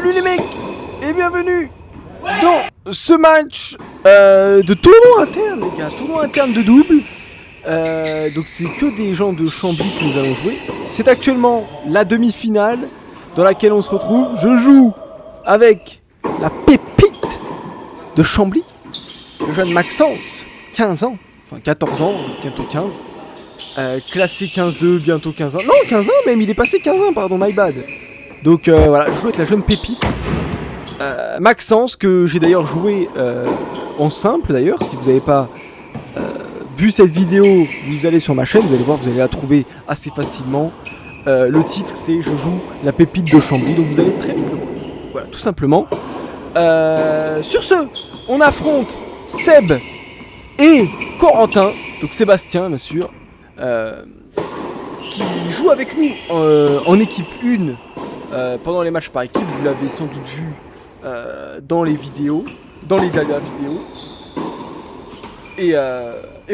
Salut les mecs et bienvenue dans ce match de tournoi interne les gars, tournoi interne de double. Donc c'est que des gens de Chambly que nous allons jouer. C'est actuellement la demi-finale dans laquelle on se retrouve. Je joue avec la pépite de Chambly, le jeune Maxence, 15 ans, enfin 14 ans, bientôt 15. Classé 15-2, bientôt 15 ans. Non, 15 ans même, il est passé 15 ans, pardon, my bad. Donc voilà, je joue avec la jeune pépite Maxence, que j'ai d'ailleurs joué en simple d'ailleurs. Si vous n'avez pas vu cette vidéo, vous allez sur ma chaîne, vous allez voir, vous allez la trouver assez facilement. Le titre c'est Je joue la pépite de Chambly, donc vous allez très vite le voir. Voilà, tout simplement. Sur ce, on affronte Seb et Corentin, donc Sébastien bien sûr, qui joue avec nous en équipe 1 pendant les matchs par équipe. Vous l'avez sans doute vu dans les vidéos, dans les dernières vidéos. Et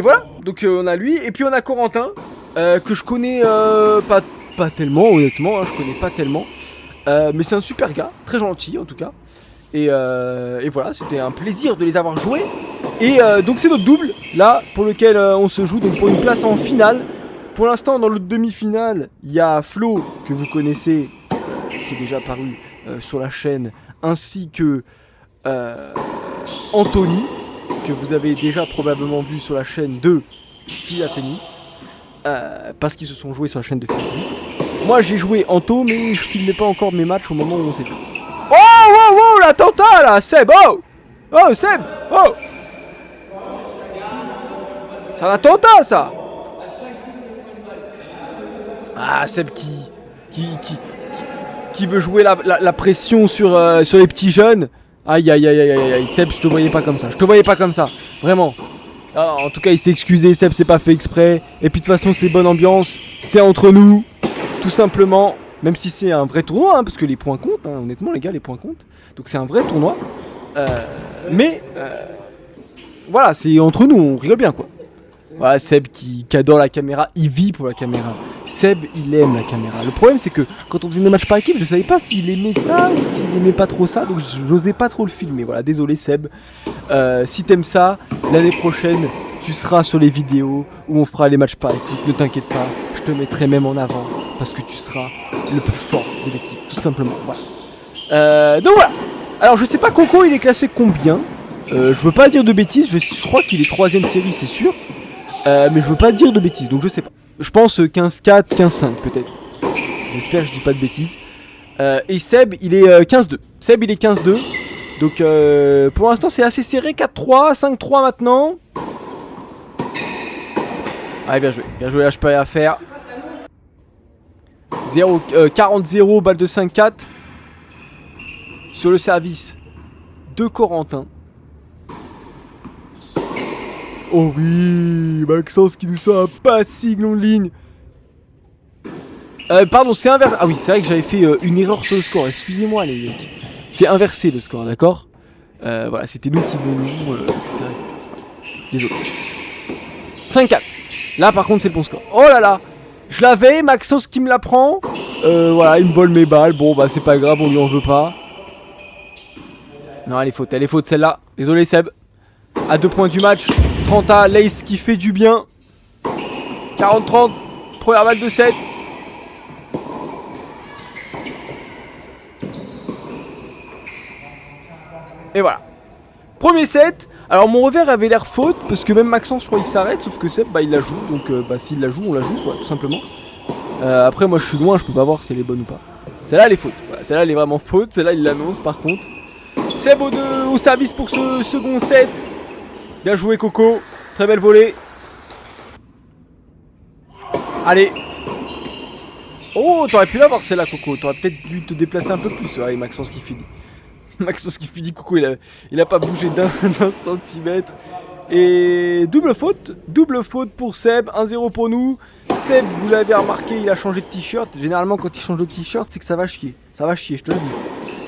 voilà, donc on a lui, et puis on a Corentin, que je connais pas tellement, honnêtement, hein, je connais pas tellement. Mais c'est un super gars, très gentil en tout cas. Et voilà, c'était un plaisir de les avoir joués. Et donc c'est notre double, là, pour lequel on se joue, donc pour une place en finale. Pour l'instant, dans le demi-finale, il y a Flo, que vous connaissez, qui est déjà apparu sur la chaîne, ainsi que Anthony, que vous avez déjà probablement vu sur la chaîne de Fila Tennis, parce qu'ils se sont joués sur la chaîne de Fila Tennis. Moi j'ai joué Anto, mais je filmais pas encore mes matchs au moment où on s'est fait. Oh, l'attentat là, Seb, oh, Seb, oh. C'est un attentat ça. Ah, Seb qui veut jouer la pression sur les petits jeunes. Aïe, Seb, je te voyais pas comme ça, vraiment. Alors, en tout cas, il s'est excusé, Seb, c'est pas fait exprès. Et puis de toute façon, c'est bonne ambiance, c'est entre nous, tout simplement. Même si c'est un vrai tournoi, hein, parce que les points comptent, hein, honnêtement, les gars, les points comptent. Donc c'est un vrai tournoi. Mais voilà, c'est entre nous, on rigole bien, quoi. Voilà, Seb qui adore la caméra, il vit pour la caméra. Seb, il aime la caméra. Le problème, c'est que quand on faisait des matchs par équipe, je savais pas s'il aimait ça ou s'il aimait pas trop ça, donc j'osais pas trop le filmer. Voilà, désolé Seb. Si t'aimes ça, l'année prochaine, tu seras sur les vidéos où on fera les matchs par équipe. Ne t'inquiète pas, je te mettrai même en avant parce que tu seras le plus fort de l'équipe, tout simplement. Voilà. Donc voilà. Alors, je sais pas, Coco, il est classé combien? Je veux pas dire de bêtises. Je crois qu'il est 3ème série, c'est sûr. Mais je veux pas dire de bêtises, donc je sais pas. Je pense 15-4, 15-5 peut-être. J'espère que je dis pas de bêtises. Et Seb, il est 15-2. Seb, il est 15-2. Donc pour l'instant, c'est assez serré. 4-3, 5-3 maintenant. Allez, bien joué, là je peux rien faire. 40-0, balle de 5-4. Sur le service de Corentin. Oh oui, Maxence qui nous sort un passing long ligne. Pardon, c'est inversé. Ah oui, c'est vrai que j'avais fait une erreur sur le score. Excusez-moi les mecs. C'est inversé le score, d'accord. Voilà, c'était nous qui menons, etc. Désolé. 5-4. Là par contre c'est le bon score. Oh là là, je l'avais, Maxence qui me la prend. Voilà, il me vole mes balles. Bon bah c'est pas grave, on lui en veut pas. Non, elle est faute celle-là. Désolé Seb. À 2 points du match. 30 à Lace qui fait du bien. 40-30. Première balle de 7. Et voilà. Premier set. Alors mon revers avait l'air faute. Parce que même Maxence je crois il s'arrête. Sauf que Seb bah il la joue. Donc s'il la joue on la joue quoi, tout simplement. Après moi je suis loin. Je peux pas voir si elle est bonne ou pas. Celle-là elle est faute. Voilà, celle-là elle est vraiment faute. Celle-là il l'annonce par contre. Seb au service pour ce second set. Bien joué Coco, très belle volée. Allez. Oh, t'aurais pu l'avoir celle-là Coco, t'aurais peut-être dû te déplacer un peu plus. Allez, Maxence qui finit. Maxence qui finit, Coco il a pas bougé d'un centimètre. Et double faute pour Seb, 1-0 pour nous. Seb, vous l'avez remarqué, il a changé de t-shirt. Généralement quand il change de t-shirt, c'est que ça va chier. Ça va chier, je te le dis.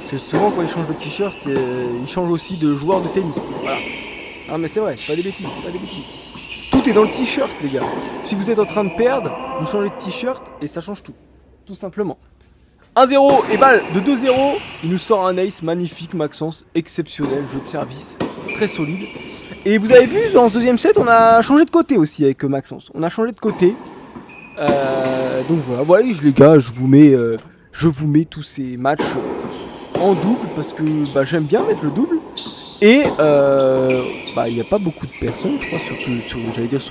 Parce que souvent quand il change de t-shirt, il change aussi de joueur de tennis. Voilà. Ah mais c'est vrai, c'est pas des bêtises, Tout est dans le t-shirt les gars. Si vous êtes en train de perdre, vous changez de t-shirt et ça change tout. Tout simplement. 1-0 et balle de 2-0. Il nous sort un ace magnifique, Maxence, exceptionnel, jeu de service, très solide. Et vous avez vu, dans ce deuxième set, on a changé de côté aussi avec Maxence. On a changé de côté. Donc voilà, les gars, je vous mets tous ces matchs en double parce que j'aime bien mettre le double. Et il n'y a pas beaucoup de personnes, je crois, sur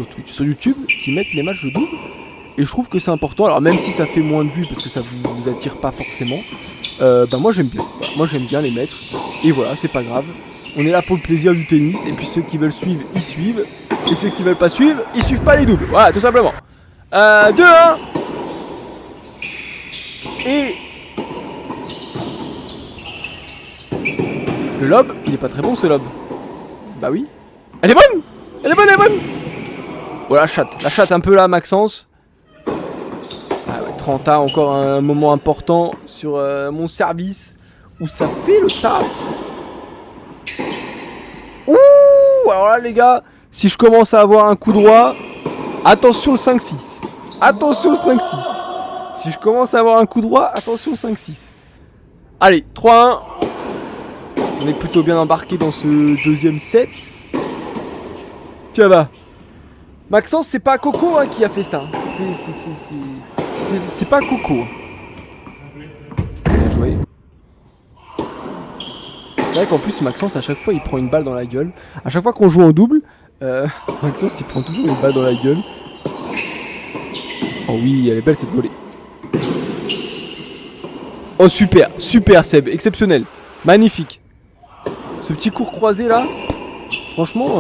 Twitch, sur YouTube, qui mettent les matchs de double. Et je trouve que c'est important, alors même si ça fait moins de vues parce que ça vous attire pas forcément, moi j'aime bien. Voilà, moi j'aime bien les mettre. Et voilà, c'est pas grave. On est là pour le plaisir du tennis. Et puis ceux qui veulent suivre, ils suivent. Et ceux qui veulent pas suivre, ils suivent pas les doubles. Voilà, tout simplement. 2-1. Et le lob, il est pas très bon ce lob. Bah oui. Elle est bonne. Elle est bonne, elle est bonne. Oh la chatte un peu là, Maxence. Ah ouais, 30A, encore un moment important sur mon service où ça fait le taf. Ouh, alors là les gars, si je commence à avoir un coup droit, attention le 5-6. Attention le 5-6. Si je commence à avoir un coup droit, attention le 5-6. Allez, 3-1. On est plutôt bien embarqué dans ce deuxième set. Tiens bah. Maxence, c'est pas Coco qui a fait ça. C'est pas Coco. Bien joué. C'est vrai qu'en plus Maxence à chaque fois il prend une balle dans la gueule. À chaque fois qu'on joue en double, Maxence il prend toujours une balle dans la gueule. Oh oui, elle est belle cette volée. Oh super, super Seb, exceptionnel. Magnifique. Ce petit court croisé là, franchement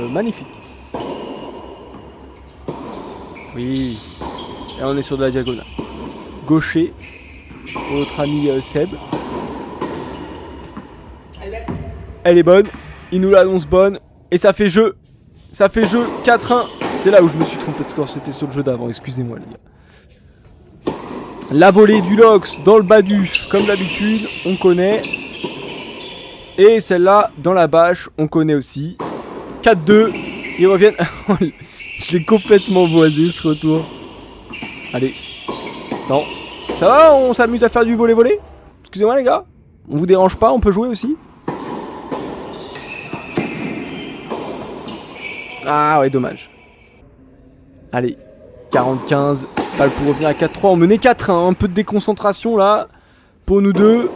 magnifique. Oui. Et on est sur de la diagonale. Gaucher pour notre ami Seb. Elle est bonne. Il nous l'annonce bonne. Et ça fait jeu. Ça fait jeu 4-1. C'est là où je me suis trompé de score. C'était sur le jeu d'avant. Excusez-moi les gars. La volée du Lox dans le baduf. Comme d'habitude. On connaît. Et celle-là dans la bâche. On connaît aussi. 4-2. Ils reviennent. Je l'ai complètement boisé ce retour. Allez. Non. Ça va, on s'amuse à faire du volley-volley? Excusez-moi les gars. On vous dérange pas, on peut jouer aussi? Ah ouais, dommage. Allez. 40-15. Balle pour revenir à 4-3. On menait 4-1. Un peu de déconcentration là. Pour nous deux.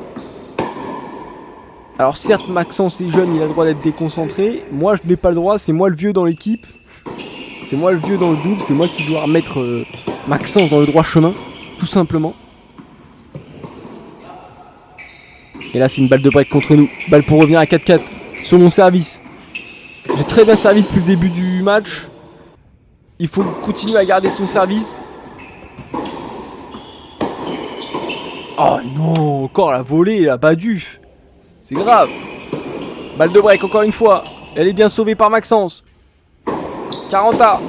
Alors certes, Maxence est jeune, il a le droit d'être déconcentré. Moi, je n'ai pas le droit. C'est moi le vieux dans l'équipe. C'est moi le vieux dans le double, c'est moi qui dois remettre Maxence dans le droit chemin, tout simplement. Et là c'est une balle de break contre nous, balle pour revenir à 4-4 sur mon service. J'ai très bien servi depuis le début du match. Il faut continuer à garder son service. Oh non, encore la volée, la baduf. C'est grave. Balle de break encore une fois, elle est bien sauvée par Maxence. 40A.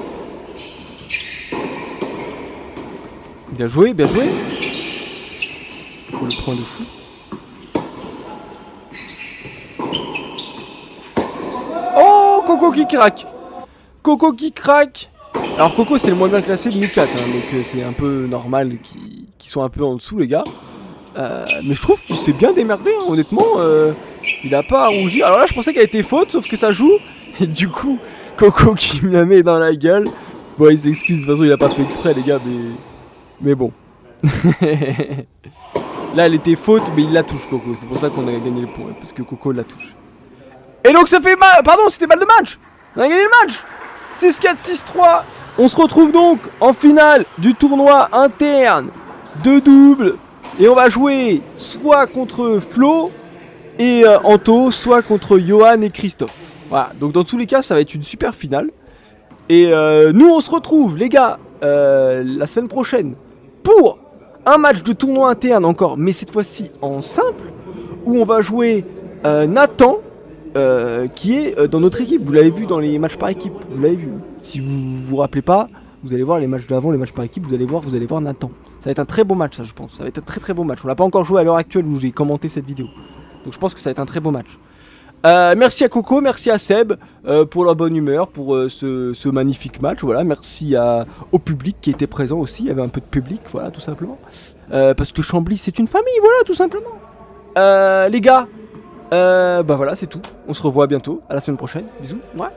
Bien joué, bien joué. Oh, le point de fou. Oh, Coco qui craque. Coco qui craque. Alors Coco c'est le moins bien classé de nous 4 hein, donc c'est un peu normal qu'ils soient un peu en dessous les gars. Mais je trouve qu'il s'est bien démerdé hein, honnêtement. Il a pas à rougir. Alors là je pensais qu'elle était faute sauf que ça joue. Et du coup Coco qui me la met dans la gueule. Bon il s'excuse, de toute façon il a pas fait exprès les gars mais bon. Là elle était faute mais il la touche Coco. C'est pour ça qu'on a gagné le point. Parce que Coco la touche. Et donc ça fait pardon c'était balle de match. On a gagné le match. 6-4, 6-3. On se retrouve donc en finale du tournoi interne de double. Et on va jouer soit contre Flo et Anto, soit contre Johan et Christophe. Voilà, donc dans tous les cas, ça va être une super finale. Et nous, on se retrouve, les gars, la semaine prochaine pour un match de tournoi interne encore, mais cette fois-ci en simple, où on va jouer Nathan, qui est dans notre équipe. Vous l'avez vu dans les matchs par équipe, vous l'avez vu. Si vous vous rappelez pas, vous allez voir les matchs d'avant, les matchs par équipe, vous allez voir Nathan. Ça va être un très beau match, ça je pense. Ça va être un très très beau match. On l'a pas encore joué à l'heure actuelle où j'ai commenté cette vidéo. Donc je pense que ça va être un très beau match. Merci à Coco, merci à Seb pour leur bonne humeur, pour ce magnifique match. Voilà, merci au public qui était présent aussi. Il y avait un peu de public, voilà, tout simplement. parce que Chambly c'est une famille, voilà, tout simplement. Les gars, bah voilà, c'est tout. On se revoit bientôt, à la semaine prochaine. Bisous. Ouais.